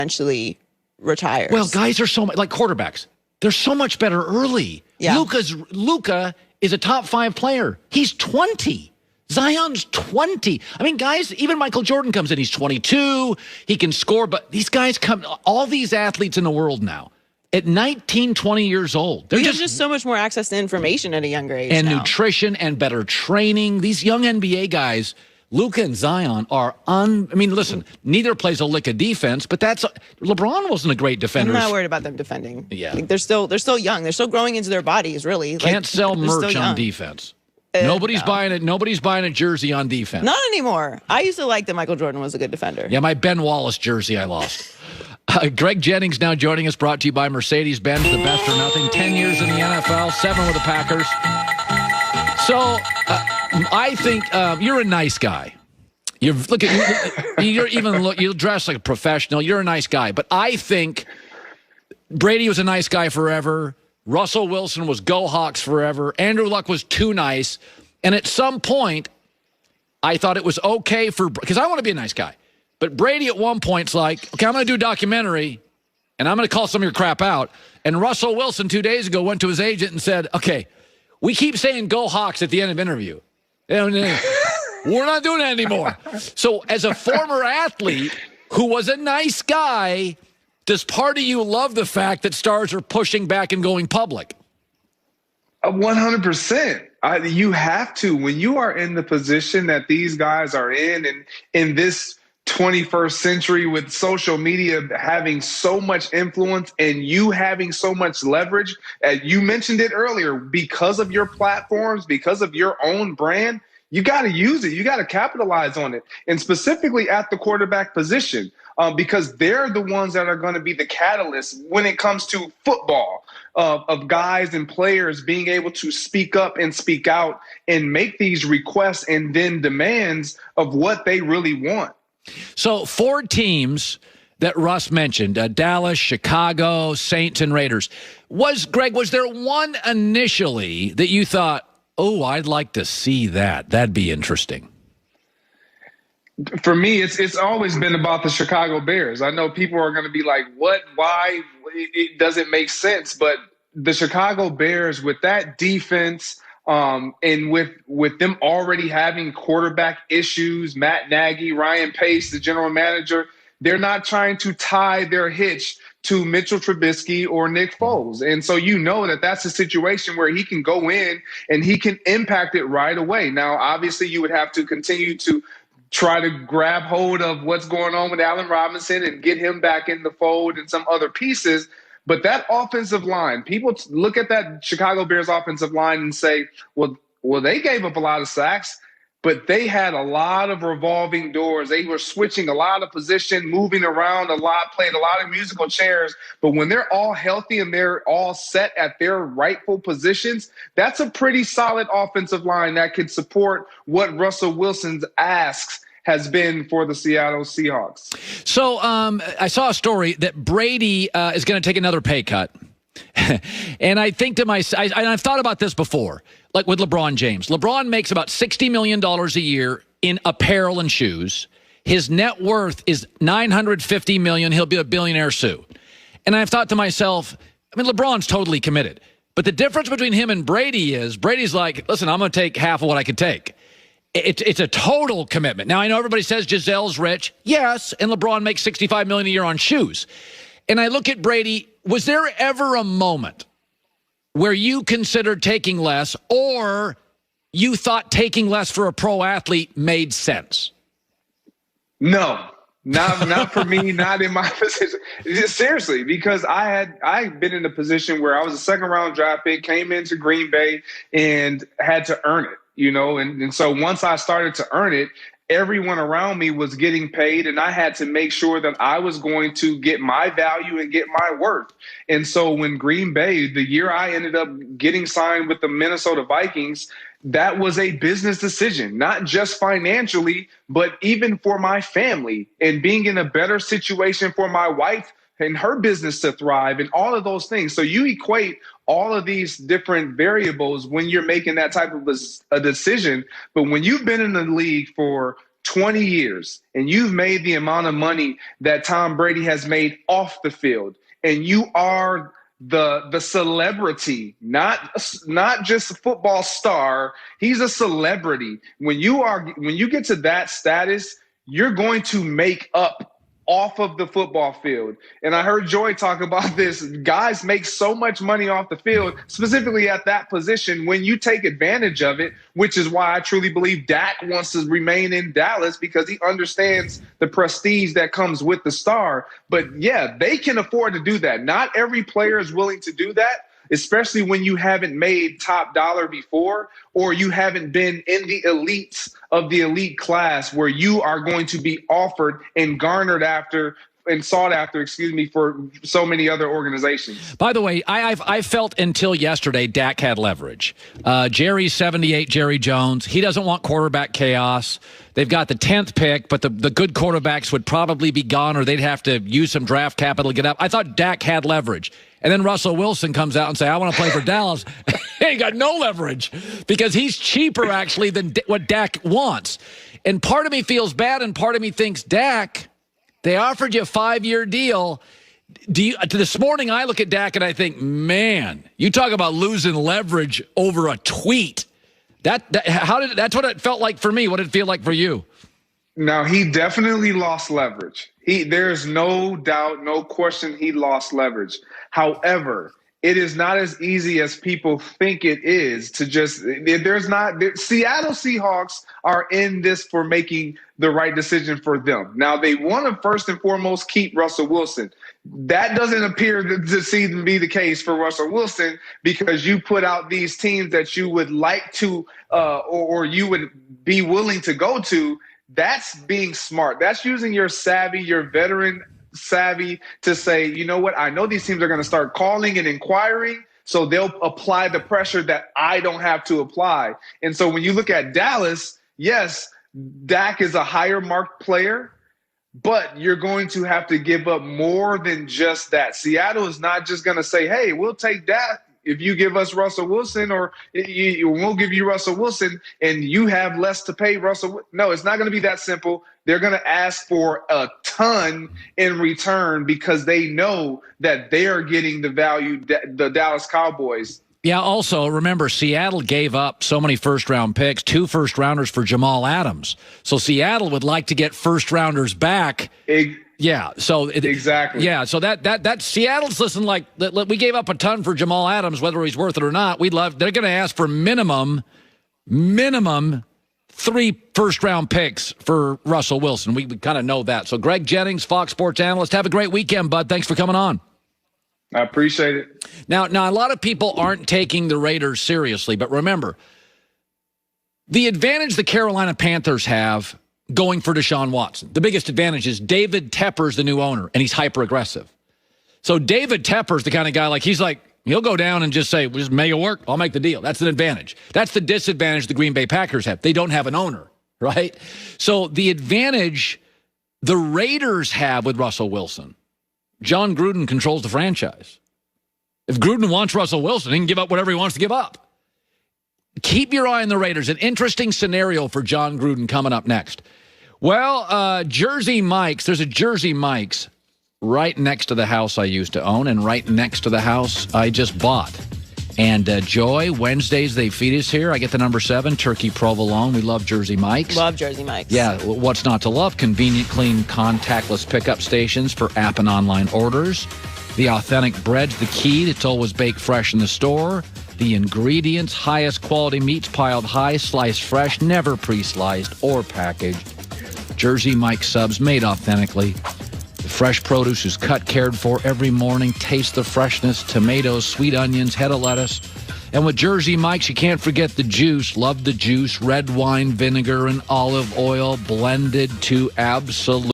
eventually retires. Well, guys are so much like quarterbacks. They're so much better early. Yeah. Luka is a top 5 player. He's 20. Zion's 20. I mean, guys, even Michael Jordan comes in. He's 22. He can score, but these guys all these athletes in the world now, at 19, 20 years old. They're just so much more access to information at a younger age and now. Nutrition and better training. These young NBA guys, Luka and Zion, are I mean, listen, neither plays a lick of defense, but LeBron wasn't a great defender. I'm not worried about them defending. Yeah. Like, they're still young. They're still growing into their bodies, really. Can't sell merch on defense. Nobody's buying it. Nobody's buying a jersey on defense. Not anymore. I used to like that Michael Jordan was a good defender. Yeah, my Ben Wallace jersey I lost. Greg Jennings now joining us, brought to you by Mercedes-Benz, the best or nothing. 10 years in the NFL, 7 with the Packers. So I think you're a nice guy. You dress like a professional. You're a nice guy. But I think Brady was a nice guy forever. Russell Wilson was go Hawks forever. Andrew Luck was too nice. And at some point, I thought it was okay because I want to be a nice guy. But Brady at one point's like, okay, I'm going to do a documentary, and I'm going to call some of your crap out. And Russell Wilson 2 days ago went to his agent and said, okay, we keep saying go Hawks at the end of interview. We're not doing that anymore. So as a former athlete who was a nice guy, does part of you love the fact that stars are pushing back and going public? 100%. You have to. When you are in the position that these guys are in, and in this 21st century with social media having so much influence and you having so much leverage, you mentioned it earlier, because of your platforms, because of your own brand, you got to use it. You got to capitalize on it. And specifically at the quarterback position, because they're the ones that are going to be the catalyst when it comes to football, of guys and players being able to speak up and speak out and make these requests and then demands of what they really want. So 4 teams that Russ mentioned, Dallas, Chicago, Saints, and Raiders. Was there one initially that you thought, oh, I'd like to see that? That'd be interesting. For me, it's always been about the Chicago Bears. I know people are going to be like, what, why? It doesn't make sense. But the Chicago Bears, with that defense, and with them already having quarterback issues, Matt Nagy, Ryan Pace, the general manager, they're not trying to tie their hitch to Mitchell Trubisky or Nick Foles. And so you know that that's a situation where he can go in and he can impact it right away. Now, obviously, you would have to continue to try to grab hold of what's going on with Allen Robinson and get him back in the fold and some other pieces. But that offensive line, people look at that Chicago Bears offensive line and say, well, they gave up a lot of sacks, but they had a lot of revolving doors. They were switching a lot of position, moving around a lot, played a lot of musical chairs. But when they're all healthy and they're all set at their rightful positions, that's a pretty solid offensive line that can support what Russell Wilson's asks has been for the Seattle Seahawks. So I saw a story that Brady is going to take another pay cut. And I think to myself, and I've thought about this before, like with LeBron James. LeBron makes about $60 million a year in apparel and shoes. His net worth is $950 million. He'll be a billionaire soon. And I've thought to myself, I mean, LeBron's totally committed. But the difference between him and Brady is Brady's like, listen, I'm going to take half of what I could take. It's a total commitment. Now, I know everybody says Gisele's rich. Yes, and LeBron makes $65 million a year on shoes. And I look at Brady, was there ever a moment where you considered taking less, or you thought taking less for a pro athlete made sense? No, not for me, not in my position. Just seriously, because I've been in a position where I was a second-round draft pick, came into Green Bay, and had to earn it. And so once I started to earn it, everyone around me was getting paid, and I had to make sure that I was going to get my value and get my worth. And so when Green Bay, the year I ended up getting signed with the Minnesota Vikings, that was a business decision, not just financially, but even for my family and being in a better situation for my wife and her business to thrive and all of those things. So you equate all of these different variables when you're making that type of a decision. But when you've been in the league for 20 years and you've made the amount of money that Tom Brady has made off the field, and you are the celebrity, not just a football star. He's a celebrity. When you get to that status, you're going to make up off of the football field. And I heard Joy talk about this. Guys make so much money off the field, specifically at that position, when you take advantage of it, which is why I truly believe Dak wants to remain in Dallas, because he understands the prestige that comes with the star. But yeah, they can afford to do that. Not every player is willing to do that, especially when you haven't made top dollar before, or you haven't been in the elites of the elite class where you are going to be offered and garnered after and sought after, for so many other organizations. By the way, I felt until yesterday Dak had leverage. Jerry's 78, Jerry Jones. He doesn't want quarterback chaos. They've got the 10th pick, but the good quarterbacks would probably be gone, or they'd have to use some draft capital to get up. I thought Dak had leverage. And then Russell Wilson comes out and say, I want to play for Dallas. He got no leverage because he's cheaper, actually, than what Dak wants. And part of me feels bad, and part of me thinks, Dak, they offered you a 5-year deal. This morning, I look at Dak and I think, man, you talk about losing leverage over a tweet. That's what it felt like for me. What did it feel like for you? Now, he definitely lost leverage. There's no doubt, no question he lost leverage. However, it is not as easy as people think it is to just – Seattle Seahawks are in this for making the right decision for them. Now, they want to first and foremost keep Russell Wilson. That doesn't appear to be the case for Russell Wilson, because you put out these teams that you would like to or you would be willing to go to. That's being smart. That's using your savvy, your veteran savvy to say, you know what, I know these teams are going to start calling and inquiring, so they'll apply the pressure that I don't have to apply. And so when you look at Dallas, yes, Dak is a higher marked player, but you're going to have to give up more than just that. Seattle is not just going to say, hey, we'll take Dak if you give us Russell Wilson, or we'll give you Russell Wilson and you have less to pay Russell. No, it's not going to be that simple. They're going to ask for a ton in return, because they know that they are getting the value, the Dallas Cowboys. Yeah, also, remember, Seattle gave up so many first-round picks, 2 first-rounders for Jamal Adams. So Seattle would like to get first-rounders back. Yeah, so exactly. Yeah, so that Seattle's listening like we gave up a ton for Jamal Adams, whether he's worth it or not. They're going to ask for minimum 3 first-round picks for Russell Wilson. We kind of know that. So Greg Jennings, Fox Sports analyst, have a great weekend, bud. Thanks for coming on. I appreciate it. Now, a lot of people aren't taking the Raiders seriously, but remember, the advantage the Carolina Panthers have going for Deshaun Watson, the biggest advantage is David Tepper's the new owner, and he's hyper-aggressive. So David Tepper's the kind of guy, he'll go down and just say, we'll just make it work. I'll make the deal. That's an advantage. That's the disadvantage the Green Bay Packers have. They don't have an owner, right? So the advantage the Raiders have with Russell Wilson, John Gruden controls the franchise. If Gruden wants Russell Wilson, he can give up whatever he wants to give up. Keep your eye on the Raiders. An interesting scenario for John Gruden coming up next. Well, Jersey Mike's, there's a Jersey Mike's right next to the house I used to own and right next to the house I just bought. And Joy, Wednesdays they feed us here. I get the number 7, turkey provolone. We love Jersey Mike's. Love Jersey Mike's. Yeah, what's not to love? Convenient, clean, contactless pickup stations for app and online orders. The authentic bread's the key. It's always baked fresh in the store. The ingredients, highest quality meats piled high, sliced fresh, never pre-sliced or packaged. Jersey Mike's subs made authentically. The fresh produce is cut, cared for every morning. Taste the freshness, tomatoes, sweet onions, head of lettuce. And with Jersey Mike's, you can't forget the juice. Love the juice, red wine, vinegar, and olive oil blended to absolute